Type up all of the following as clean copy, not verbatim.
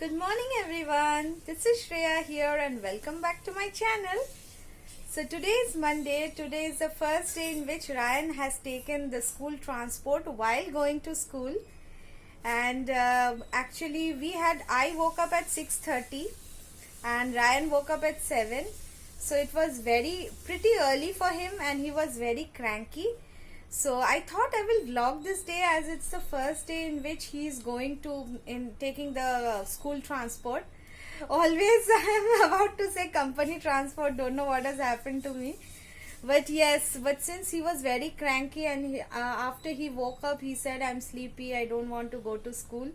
Good morning everyone. This is Shreya here and welcome back to my channel. So today is Monday. Today is the first day in which Ryan has taken the school transport while going to school. And actually I woke up at 6:30 and Ryan woke up at 7. So it was pretty early for him and he was very cranky. So I thought I will vlog this day as it's the first day in which he is going to taking the school transport. Always I am about to say company transport, don't know what has happened to me. But yes, but since he was very cranky and after he woke up he said I'm sleepy, I don't want to go to school.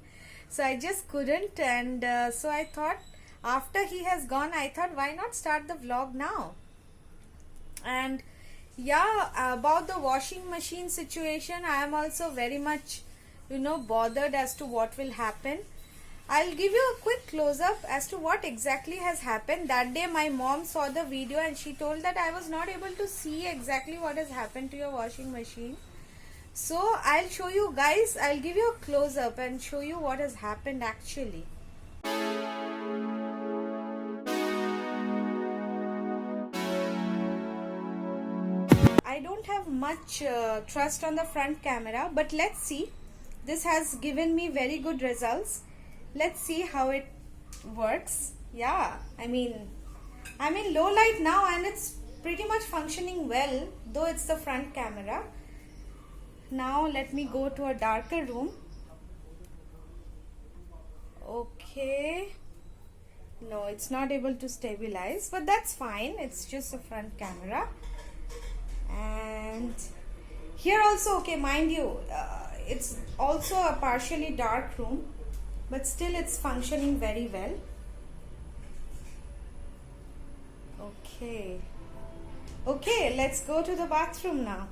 So I just couldn't, and so I thought after he has gone, I thought why not start the vlog now. And yeah, about the washing machine situation, I am also very much bothered as to what will happen. I'll give you a quick close-up as to what exactly has happened. That day my mom saw the video and she told that I was not able to see exactly what has happened to your washing machine. So I'll show you guys, I'll give you a close-up and show you what has happened actually. I don't have much trust on the front camera, but let's see. This has given me very good results. Let's see how it works. Yeah, I'm in low light now and it's pretty much functioning well, though it's the front camera. Now let me go to a darker room. Okay. No, it's not able to stabilize, but that's fine. It's just a front camera. And here also, okay, mind you, it's also a partially dark room, but still it's functioning very well. Okay, let's go to the bathroom now.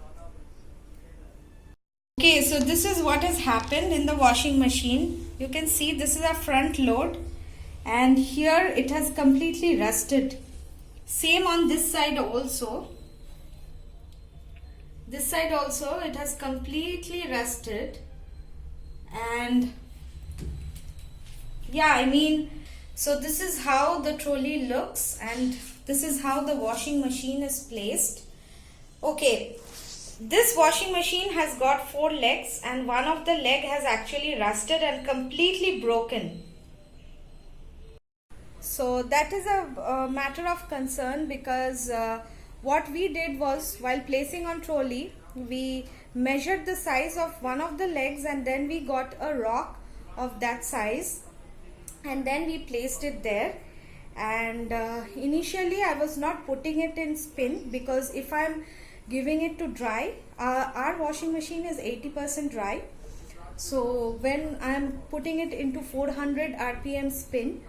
Okay, so this is what has happened in the washing machine. You can see this is a front load and here it has completely rusted. Same on this side also. This side also it has completely rusted, and yeah, so this is how the trolley looks and this is how the washing machine is placed. Okay, this washing machine has got 4 legs and one of the leg has actually rusted and completely broken. So that is a matter of concern because what we did was, while placing on trolley, we measured the size of one of the legs and then we got a rock of that size and then we placed it there. And initially I was not putting it in spin because if I'm giving it to dry, our washing machine is 80% dry. So when I'm putting it into 400 RPM spin,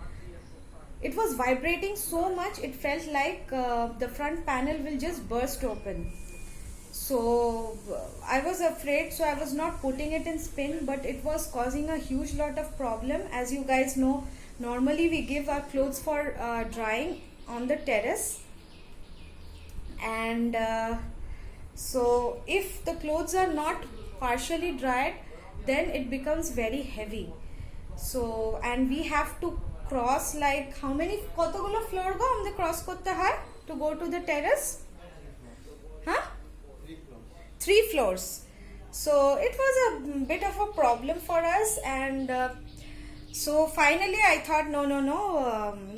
it was vibrating so much it felt like the front panel will just burst open. So I was afraid, so I was not putting it in spin, but it was causing a huge lot of problem. As you guys know, normally we give our clothes for drying on the terrace, and so if the clothes are not partially dried, then it becomes very heavy. So, and we have to cross like how many কতগুলো floor go আমাদের cross করতে হয় to go to the terrace? 3 floors. So it was a bit of a problem for us, and so finally I thought no,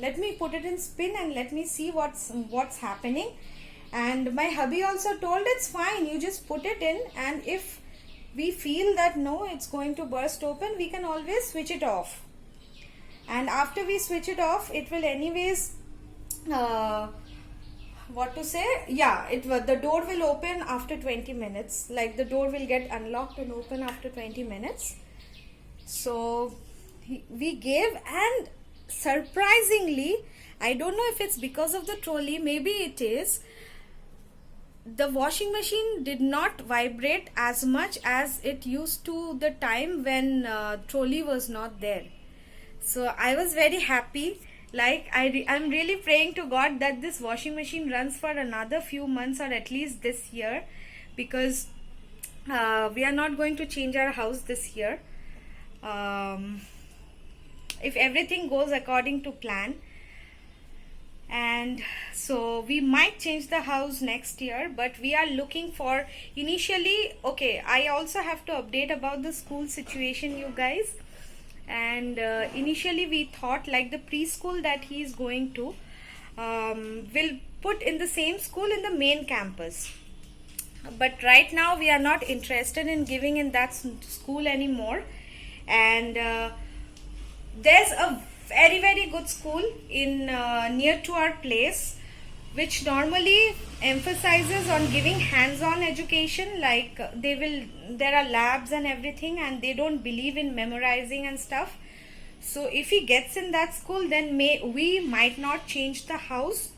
let me put it in spin and let me see what's happening. And my hubby also told it's fine, you just put it in, and if we feel that no, it's going to burst open, we can always switch it off. And after we switch it off, it will anyways the door will open after 20 minutes. Like the door will get unlocked and open after 20 minutes. So we gave, and surprisingly, I don't know if it's because of the trolley, maybe it is, the washing machine did not vibrate as much as it used to the time when trolley was not there. So I was very happy. Like I'm really praying to God that this washing machine runs for another few months or at least this year, because we are not going to change our house this year. if everything goes according to plan. And so we might change the house next year, but we are looking for initially, okay, I also have to update about the school situation, you guys. And initially we thought like the preschool that he is going to will put in the same school in the main campus, but right now we are not interested in giving in that school anymore. And there's a very good school in near to our place, which normally emphasizes on giving hands-on education, like there are labs and everything, and they don't believe in memorizing and stuff. So if he gets in that school, then we might not change the house,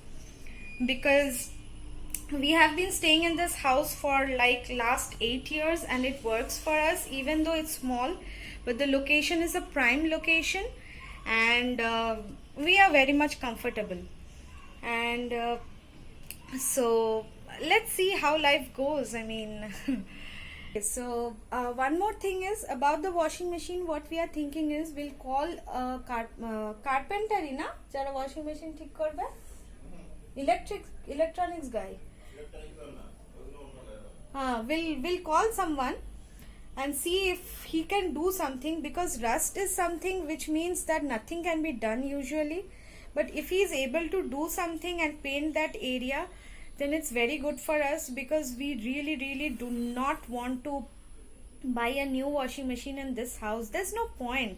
because we have been staying in this house for like last 8 years and it works for us, even though it's small, but the location is a prime location, and we are very much comfortable. And so let's see how life goes. I mean so one more thing is about the washing machine. What we are thinking is we'll call a carpenter na jara washing machine ঠিক করবে, electronics guy. We'll call someone and see if he can do something, because rust is something which means that nothing can be done usually. But if he is able to do something and paint that area, then it's very good for us, because we really do not want to buy a new washing machine in this house. There's no point.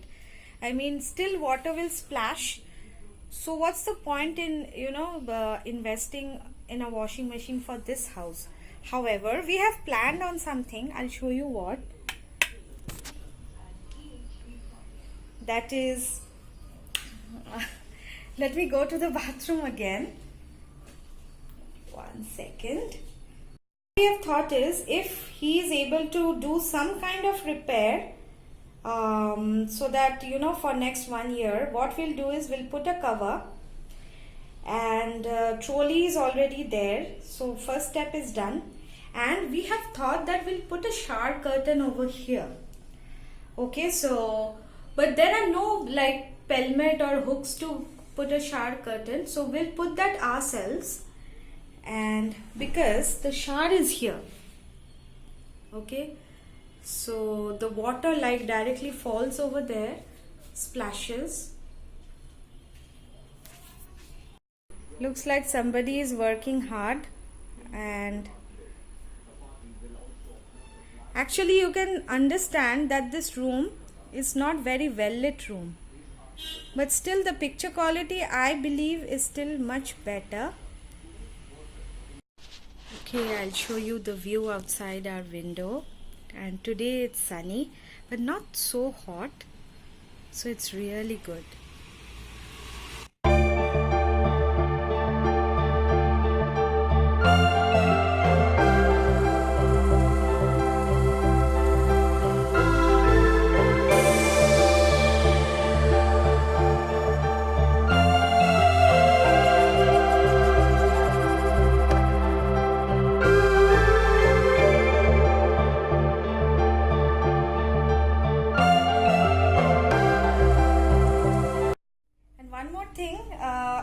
I mean, still water will splash. So what's the point in, investing in a washing machine for this house? However, we have planned on something. I'll show you what. That is, let me go to the bathroom again. 1 second. What we have thought is, if he is able to do some kind of repair, so that for next 1 year, what we'll do is we'll put a cover, and trolley is already there, so first step is done. And we have thought that we'll put a shower curtain over here. Okay, so but there are no like pelmet or hooks to put a shower curtain, so we'll put that ourselves. And because the shower is here, okay, so the water like directly falls over there, splashes. Looks like somebody is working hard. And actually you can understand that this room is not very well lit room, but still the picture quality, I believe, is still much better. Okay, I'll show you the view outside our window, and today it's sunny but not so hot, so it's really good.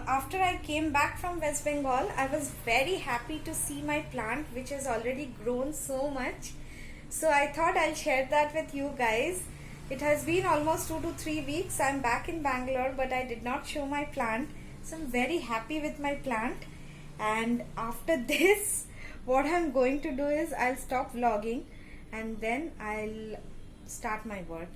After I came back from West Bengal, I was very happy to see my plant, which has already grown so much. So I thought I'll share that with you guys. It has been almost 2 to 3 weeks. I'm back in Bangalore, but I did not show my plant. So I'm very happy with my plant. And after this, what I'm going to do is I'll stop vlogging and then I'll start my work.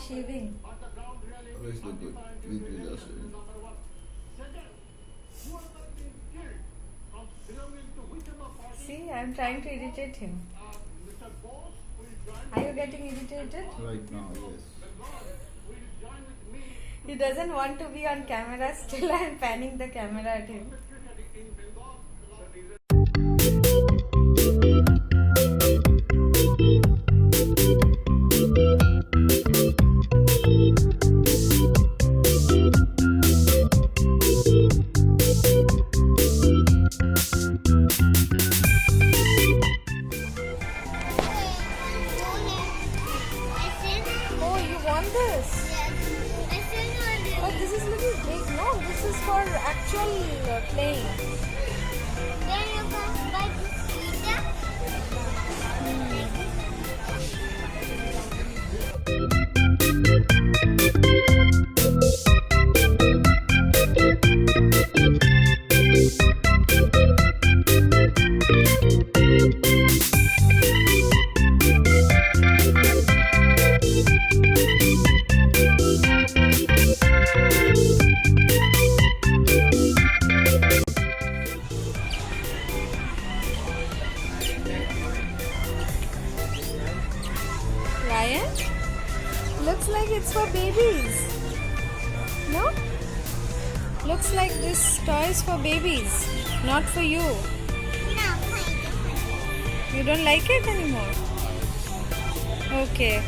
shaving? Always look good. With without shaving. See, I'm trying to irritate him. Are you getting irritated? Right now, yes. He doesn't want to be on camera. Still, I'm panning the camera at him. Oh, you want this? But this is little big, no? This is for actual playing. Ryan? Looks like it's for babies. No? Looks like this toy is for babies, not for you. You don't like it anymore? Okay.